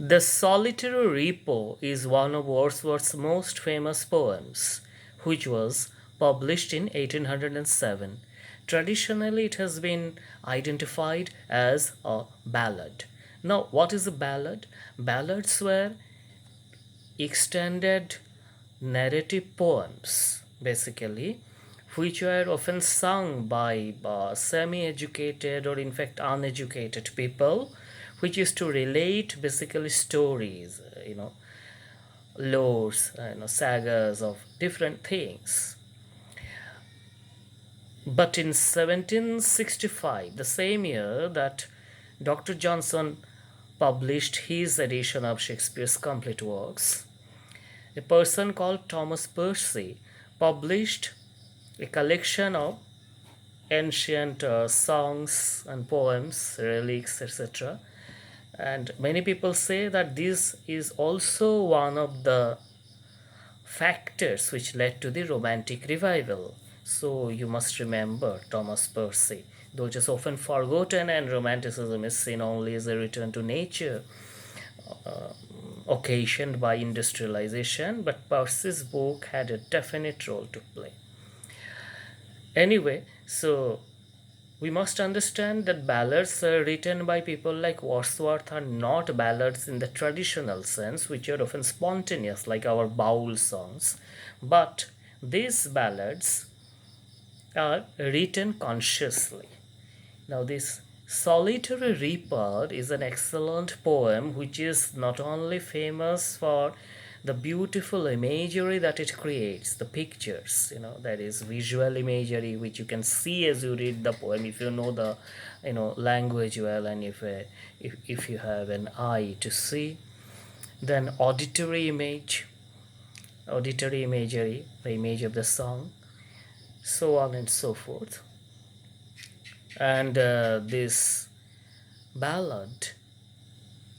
The Solitary Repo is one of Wordsworth's most famous poems, which was published in 1807. Traditionally, it has been identified as a ballad. Now, what is a ballad? Ballads were extended narrative poems, basically, which were often sung by semi educated or, in fact, uneducated people, which used to relate basically stories, lores, sagas of different things. But in 1765, the same year that Dr. Johnson published his edition of Shakespeare's complete works, a person called Thomas Percy published a collection of ancient songs and poems, relics, etc. And many people say that this is also one of the factors which led to the Romantic revival. So you must remember Thomas Percy, though it is often forgotten and Romanticism is seen only as a return to nature uh, occasioned by industrialization, but Percy's book had a definite role to play. Anyway, so we must understand that ballads written by people like Wordsworth are not ballads in the traditional sense, which are often spontaneous, like our baul songs, but these ballads are written consciously. Now, this Solitary Reaper is an excellent poem which is not only famous for the beautiful imagery that it creates, the pictures, that is visual imagery which you can see as you read the poem if you know the language well, and if you have an eye to see. Then auditory imagery, the image of the song, so on and so forth. And this ballad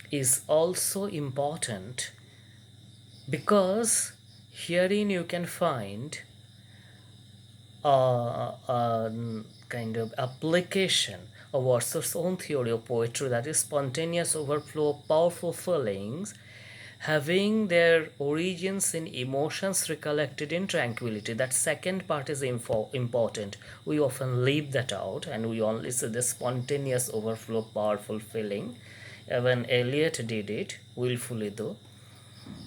is also important because herein you can find a kind of application of Wordsworth's own theory of poetry, that is spontaneous overflow of powerful feelings having their origins in emotions recollected in tranquility. That second part is important. We often leave that out and we only see the spontaneous overflow of powerful feeling. Even Eliot did it, willfully though,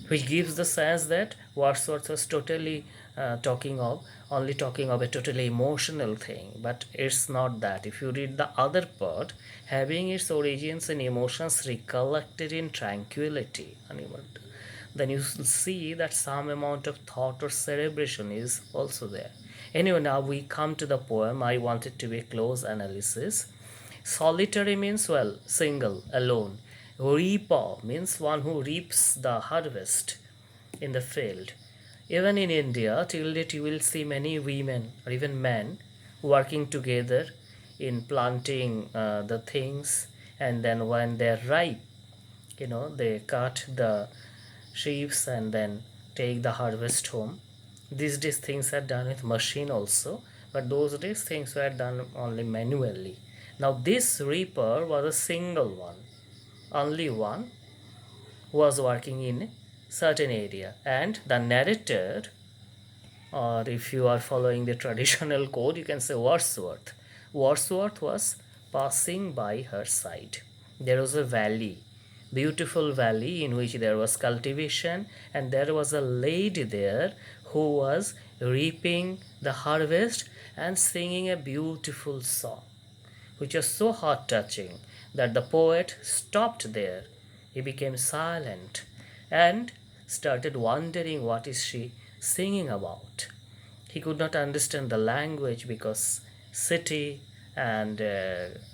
which gives the sense that Wordsworth was totally only talking of a totally emotional thing, but it's not that. If you read the other part, having its origins in emotions recollected in tranquility, then you see that some amount of thought or cerebration is also there. Anyway, now we come to the poem. I want it to be a close analysis. Solitary means, well, single, alone. Reaper means one who reaps the harvest in the field. Even in India, till date, you will see many women or even men working together in planting the things, and then when they're ripe, they cut the sheaves and then take the harvest home. These days, things are done with machine also, but those days, things were done only manually. Now, this reaper was a single one, only one, who was working in a certain area, and the narrator, or if you are following the traditional code, you can say Wordsworth was passing by her side. There was a valley, beautiful valley, in which there was cultivation, and there was a lady there who was reaping the harvest and singing a beautiful song, which was so heart touching that the poet stopped there. He became silent and started wondering what is she singing about. He could not understand the language because city and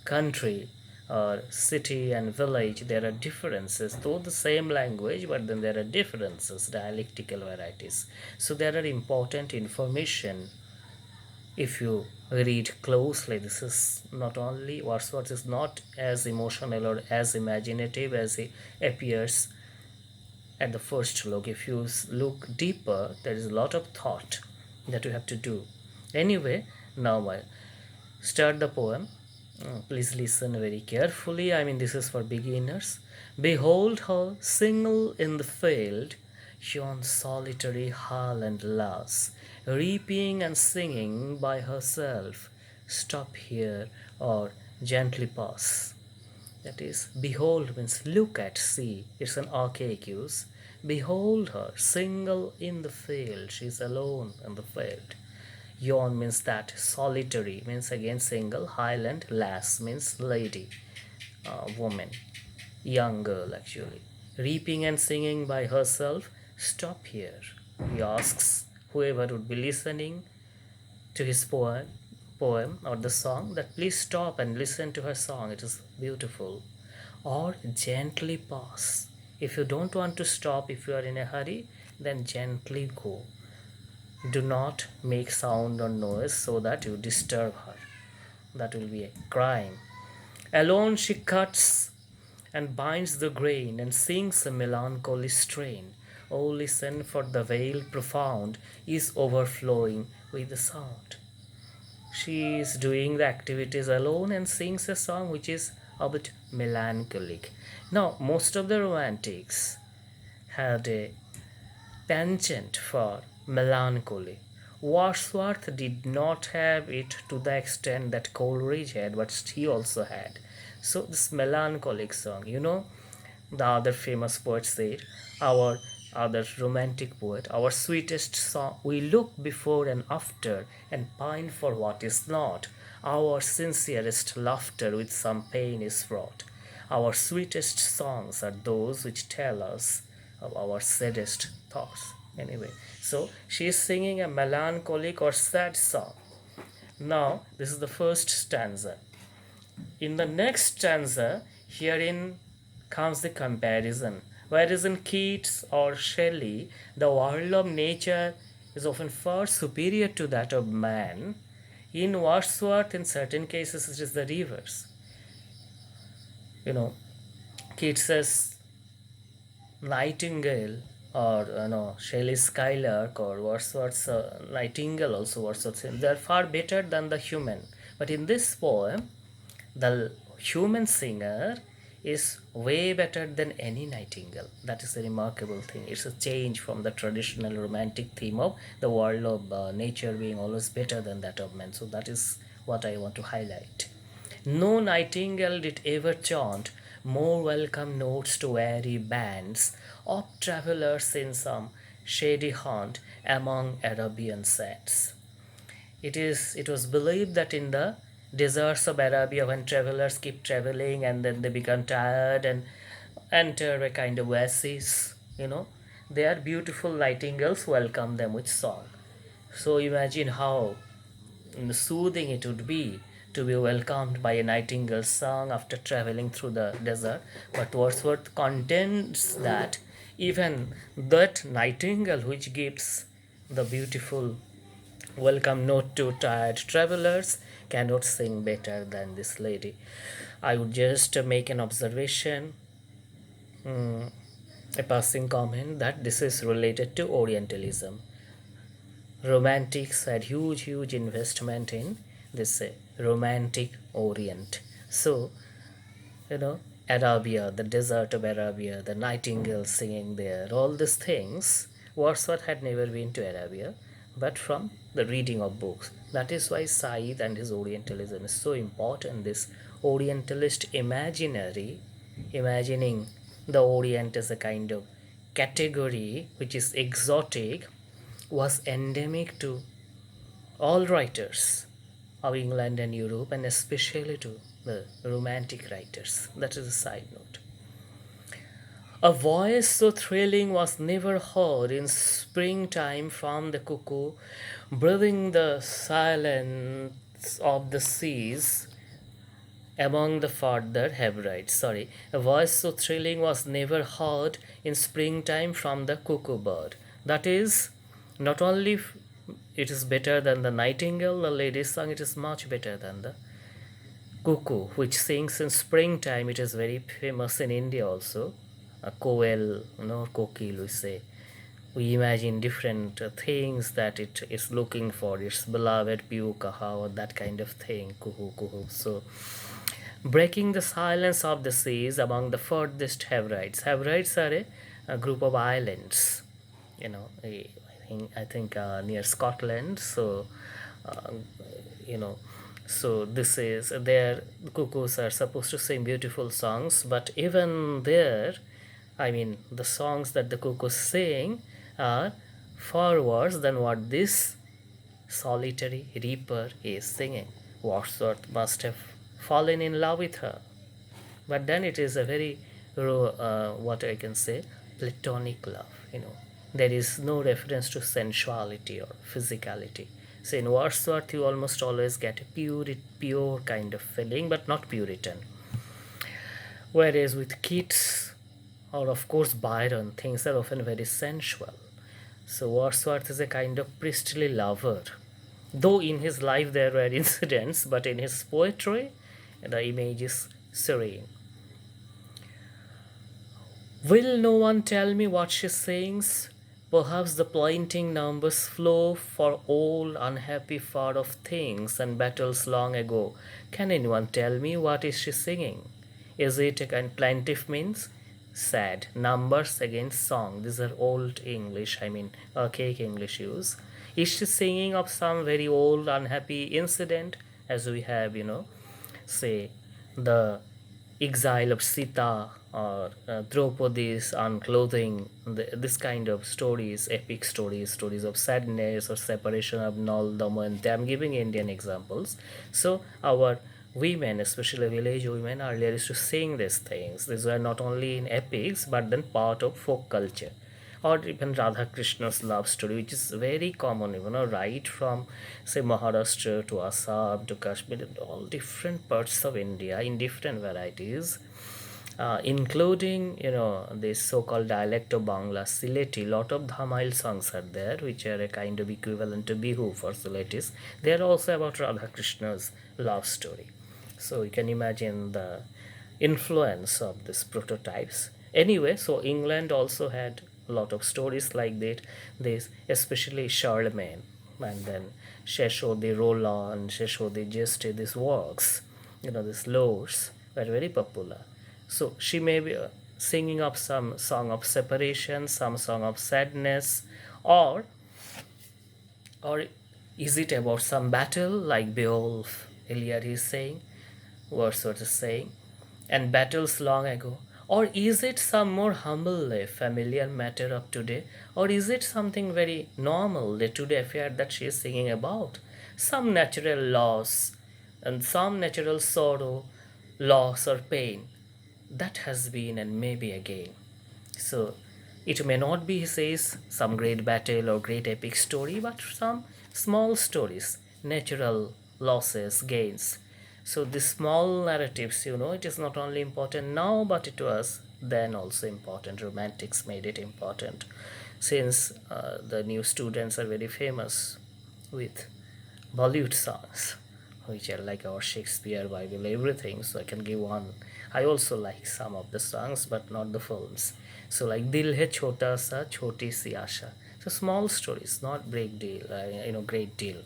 country, or city and village, there are differences, though the same language, but then there are differences, dialectical varieties. So there are important information if you read closely. This is not only, Wordsworth is not as emotional or as imaginative as he appears at the first look. If you look deeper, there is a lot of thought that you have to do. Anyway, now I start the poem. Please listen very carefully. I mean, this is for beginners. Behold her single in the field, yon solitary Highland lass, reaping and singing by herself. Stop here or gently pass. That is, behold means look at, see. It's an archaic use. Behold her single in the field. She is alone in the field. Yon means that, solitary means again single, Highland, lass means lady, woman, young girl actually. Reaping and singing by herself, stop here. He asks whoever would be listening to his poem or the song that please stop and listen to her song, it is beautiful. Or gently pass. If you don't want to stop, if you are in a hurry, then gently go. Do not make sound or noise so that you disturb her. That will be a crime. Alone she cuts and binds the grain and sings a melancholy strain. Oh, listen, for the vale profound is overflowing with the sound. She is doing the activities alone and sings a song which is a bit melancholic. Now, most of the romantics had a penchant for melancholy. Wordsworth did not have it to the extent that Coleridge had, but he also had. So, this melancholic song, the other famous poet said, our other romantic poet, our sweetest song, we look before and after and pine for what is not. Our sincerest laughter with some pain is fraught. Our sweetest songs are those which tell us of our saddest thoughts. Anyway, so she is singing a melancholic or sad song. Now, this is the first stanza. In the next stanza, herein comes the comparison. Whereas in Keats or Shelley, the world of nature is often far superior to that of man. In Wordsworth, in certain cases, it is the reverse. Keats says nightingale, or Shelley's skylark, or Wordsworth's nightingale also, Wordsworth, they are far better than the human. But in this poem, the human singer is way better than any nightingale. That is a remarkable thing. It's a change from the traditional romantic theme of the world of nature being always better than that of man. So that is what I want to highlight. No nightingale did ever chaunt more welcome notes to weary bands of travellers in some shady haunt among Arabian sands. It was believed that in the deserts of Arabia, when travelers keep traveling and then they become tired and enter a kind of oasis, their beautiful nightingales welcome them with song. So imagine how soothing it would be to be welcomed by a nightingale's song after traveling through the desert. But Wordsworth contends that even that nightingale which gives the beautiful welcome note to tired travelers cannot sing better than this lady. I would just make an observation, a passing comment, that this is related to Orientalism. Romantics had huge investment in this romantic Orient. So, Arabia, the desert of Arabia, the nightingale singing there, all these things, Wordsworth had never been to Arabia, but from the reading of books. That is why Said and his Orientalism is so important. This Orientalist imaginary, imagining the Orient as a kind of category which is exotic, was endemic to all writers of England and Europe, and especially to the Romantic writers. That is a side note. A voice so thrilling was never heard in springtime from the cuckoo, breathing the silence of the seas among the farther Hebrides. Sorry, a voice so thrilling was never heard in springtime from the cuckoo bird. That is, not only it is better than the nightingale, the lady's song, it is much better than the cuckoo, which sings in springtime. It is very famous in India also. A koel, kokil, we say. We imagine different things that it is looking for, its beloved piu kaha, or that kind of thing, kuhu kuhu. So breaking the silence of the seas among the furthest Hebrides. Hebrides are a group of islands, I think near Scotland. So, uh, you know, so this is there. Cuckoos are supposed to sing beautiful songs, but even there, I mean, the songs that the cuckoos sing are far worse than what this solitary reaper is singing. Wordsworth must have fallen in love with her, but then it is a very what I can say, platonic love. There is no reference to sensuality or physicality. So in Wordsworth, you almost always get a pure kind of feeling, but not Puritan. Whereas with Keats, or of course Byron, things are often very sensual. So Wordsworth is a kind of priestly lover. Though in his life there were incidents, but in his poetry, the image is serene. Will no one tell me what she sings? Perhaps the plainting numbers flow for old unhappy far of things and battles long ago. Can anyone tell me what is she singing? Is it a kind plaintive means? Sad. Numbers against song. These are old English, I mean archaic English use. Is she singing of some very old unhappy incident, as we have, say, the exile of Sita, or Draupadi's unclothing, this kind of stories, epic stories, stories of sadness or separation of Nal, Damayanti. I'm giving Indian examples. So our women, especially village women, earlier used to sing these things. These were not only in epics, but then part of folk culture. Or even Radha Krishna's love story, which is very common, right from say Maharashtra to Assam to Kashmir, all different parts of India in different varieties, including this so-called dialect of Bangla, Sylheti. Lot of Dhamail songs are there, which are a kind of equivalent to Bihu for Sylhetis. They are also about Radha Krishna's love story. So you can imagine the influence of these prototypes. Anyway, so England also had a lot of stories like that. This, especially Charlemagne, and then Chechot de Roland, Chechot de Geste, these works, these lores were very popular. So she may be singing of some song of separation, some song of sadness, or or is it about some battle like Beowulf, Iliad is saying, Wordsworth is saying, and battles long ago? Or is it some more humble, familiar matter of today? Or is it something very normal, day to day affair that she is singing about? Some natural loss and some natural sorrow, loss or pain that has been and may be again. So it may not be, he says, some great battle or great epic story, but some small stories, natural losses, gains. So these small narratives, it is not only important now, but it was then also important. Romantics made it important, since the new students are very famous with Bollywood songs, which are like our Shakespeare, Bible, everything. So I can give one. I also like some of the songs, but not the films. So like Dil Hai Chota Sa Choti Si Asha. So small stories, not great deal, great deal.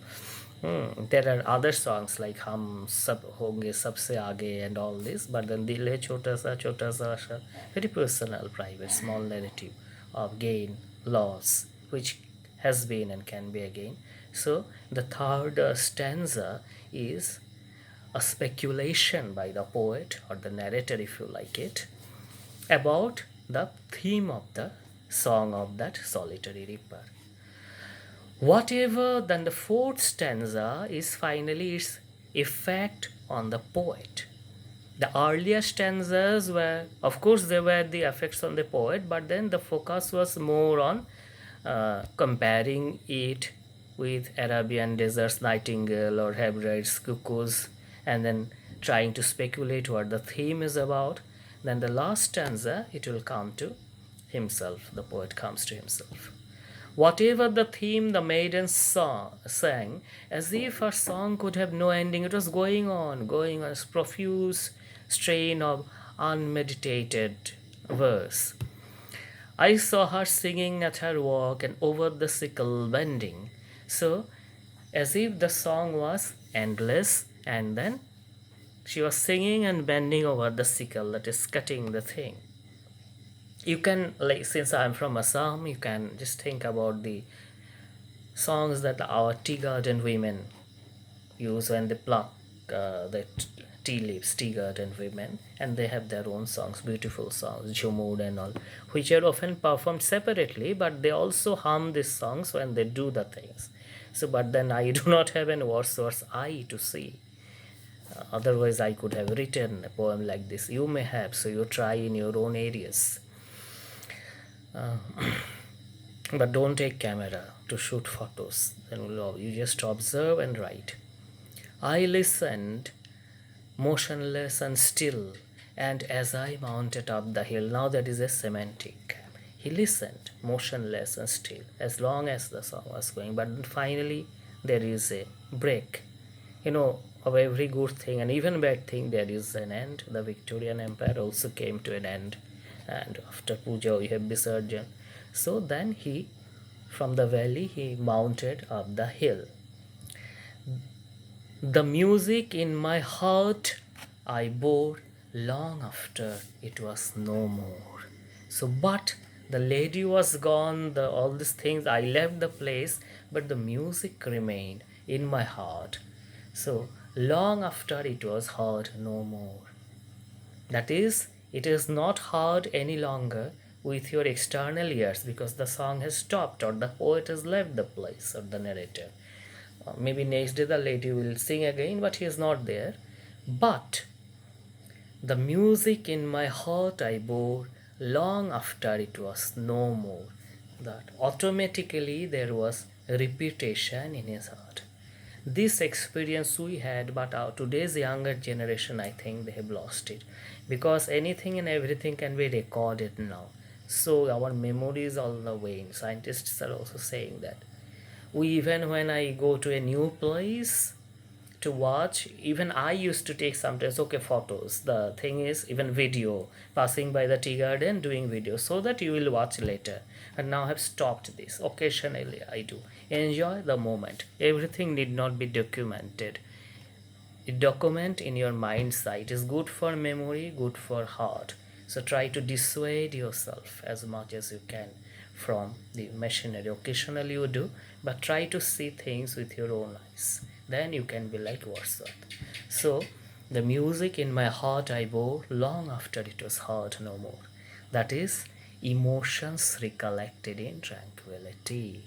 There are other songs like Hum Sab Honge Sabse Aage and all this, but then Dil Hai Chota Sa Asha, very personal, private, small narrative of gain, loss, which has been and can be again. So the third stanza is a speculation by the poet or the narrator, if you like it, about the theme of the song of that solitary reaper. Whatever, then the fourth stanza is finally its effect on the poet. The earlier stanzas were, of course, there were the effects on the poet, but then the focus was more on comparing it with Arabian desert's nightingale or Hebride's cuckoos, and then trying to speculate what the theme is about. Then the last stanza, it will come to himself, the poet comes to himself. Whatever the theme, the maiden sang, as if her song could have no ending. It was going on, as profuse strain of unmeditated verse. I saw her singing at her walk and over the sickle bending. So, as if the song was endless, and then She was singing and bending over the sickle that is cutting the thing. You can, like, since I'm from Assam, you can just think about the songs that our tea garden women use when they pluck the tea leaves, tea garden women, and they have their own songs, beautiful songs, Jumud and all, which are often performed separately, but they also hum these songs when they do the things. So, but then I do not have an Wordsworth's eye to see. Otherwise, I could have written a poem like this. You may have, so you try in your own areas. But don't take camera to shoot photos. Then you just observe and write. I listened, motionless and still, and as I mounted up the hill, now that is a semantic. He listened, motionless and still, as long as the song was going. But finally, there is a break. Of every good thing and even bad thing, there is an end. The Victorian Empire also came to an end, and after puja, we have Visarjan. So then from the valley, he mounted up the hill. The music in my heart I bore long after it was no more. So, but the lady was gone, all these things, I left the place, but the music remained in my heart. So, long after it was heard no more. That is, it is not heard any longer with your external ears because the song has stopped or the poet has left the place or the narrator. Maybe next day the lady will sing again, but he is not there. But the music in my heart I bore long after it was no more. That automatically there was repetition in his heart. This experience we had, but today's younger generation, I think they have lost it because anything and everything can be recorded now. So our memory is all the way. Scientists are also saying that. Even when I go to a new place to watch, even I used to take sometimes photos. The thing is, even video, passing by the tea garden, doing video, so that you will watch later. And now I have stopped this. Occasionally I do. Enjoy the moment. Everything need not be documented. Document in your mind's eye. It is good for memory, good for heart. So try to dissuade yourself as much as you can from the machinery. Occasionally you do, but try to see things with your own eyes. Then you can be like Wordsworth. So, the music in my heart I bore long after it was heard no more. That is, emotions recollected in tranquility.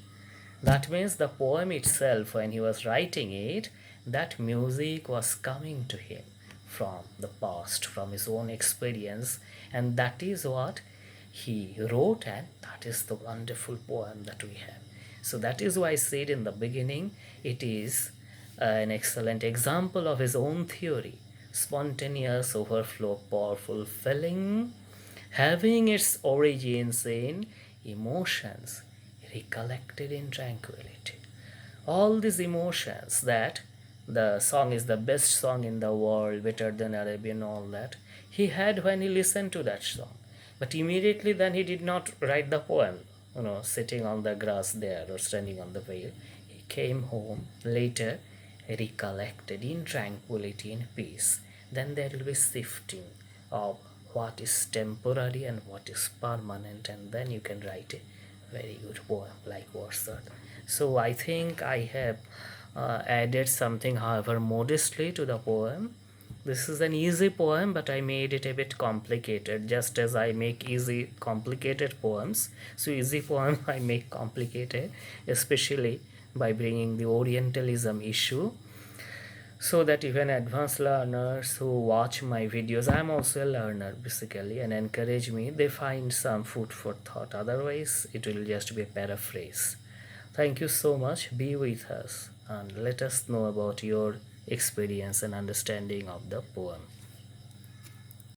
That means the poem itself, when he was writing it, that music was coming to him from the past, from his own experience, and that is what he wrote, and that is the wonderful poem that we have. So that is why I said in the beginning, it is an excellent example of his own theory. Spontaneous overflow, powerful feeling, having its origins in emotions recollected in tranquility. All these emotions, that the song is the best song in the world, better than Arabian, all that, he had when he listened to that song. But immediately then he did not write the poem, sitting on the grass there or standing on the vale. He came home later, recollected in tranquility and peace. Then there will be sifting of what is temporary and what is permanent, and then you can write a very good poem like Wordsworth. So I think I have added something, however modestly, to the poem. This is an easy poem, but I made it a bit complicated, just as I make easy complicated poems. So easy poem I make complicated, especially by bringing the Orientalism issue, so that even advanced learners who watch my videos, I'm also a learner basically, and encourage me, they find some food for thought. Otherwise it will just be a paraphrase. Thank you so much. Be with us and let us know about your experience and understanding of the poem.